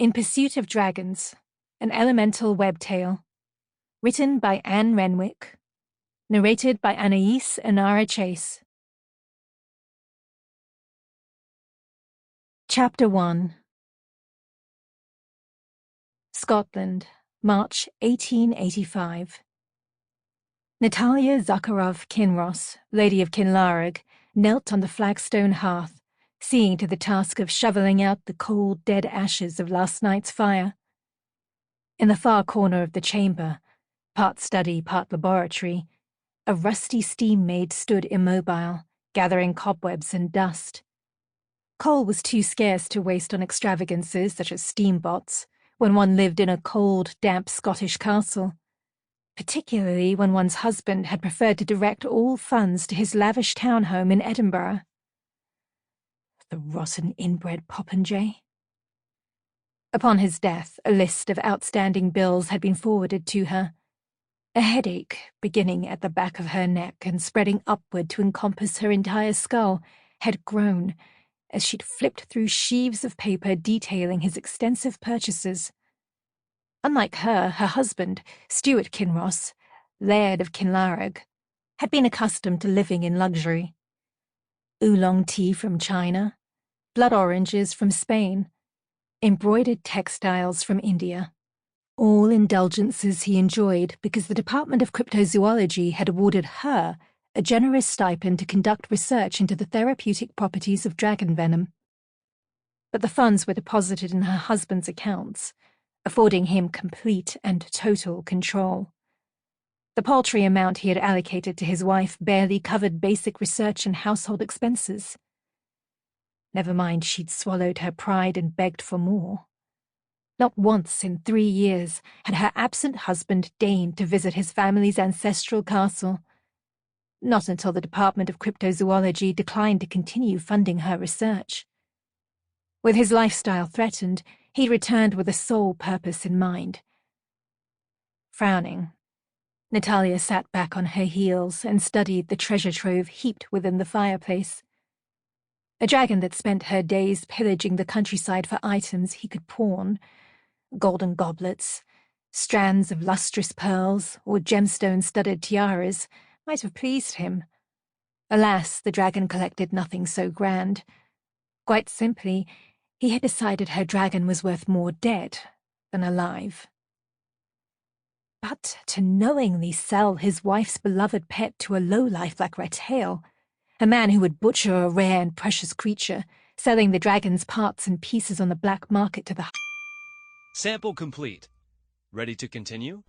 In Pursuit of Dragons, an elemental web tale. Written by Anne Renwick. Narrated by Anais Inara Chase. Chapter 1. Scotland, March 1885. Natalia Zakharova Kinross, Lady of Kinlarig, knelt on the flagstone hearth, seeing to the task of shoveling out the cold, dead ashes of last night's fire. In the far corner of the chamber, part study, part laboratory, a rusty steam maid stood immobile, gathering cobwebs and dust. Coal was too scarce to waste on extravagances such as steambots when one lived in a cold, damp Scottish castle, particularly when one's husband had preferred to direct all funds to his lavish townhome in Edinburgh. The rotten inbred popinjay. Upon his death, a list of outstanding bills had been forwarded to her. A headache, beginning at the back of her neck and spreading upward to encompass her entire skull, had grown as she'd flipped through sheaves of paper detailing his extensive purchases. Unlike her husband, Stuart Kinross, Laird of Kinlarig, had been accustomed to living in luxury. Oolong tea from China, blood oranges from Spain, embroidered textiles from India. All indulgences he enjoyed because the Department of Cryptozoology had awarded her a generous stipend to conduct research into the therapeutic properties of dragon venom. But the funds were deposited in her husband's accounts, affording him complete and total control. The paltry amount he had allocated to his wife barely covered basic research and household expenses. Never mind she'd swallowed her pride and begged for more. Not once in 3 years had her absent husband deigned to visit his family's ancestral castle. Not until the Department of Cryptozoology declined to continue funding her research. With his lifestyle threatened, he returned with a sole purpose in mind. Frowning, Natalia sat back on her heels and studied the treasure trove heaped within the fireplace. A dragon that spent her days pillaging the countryside for items he could pawn, golden goblets, strands of lustrous pearls, or gemstone-studded tiaras, might have pleased him. Alas, the dragon collected nothing so grand. Quite simply, he had decided her dragon was worth more dead than alive. But to knowingly sell his wife's beloved pet to a lowlife like Rattail, a man who would butcher a rare and precious creature, selling the dragon's parts and pieces on the black market to the... Sample complete. Ready to continue?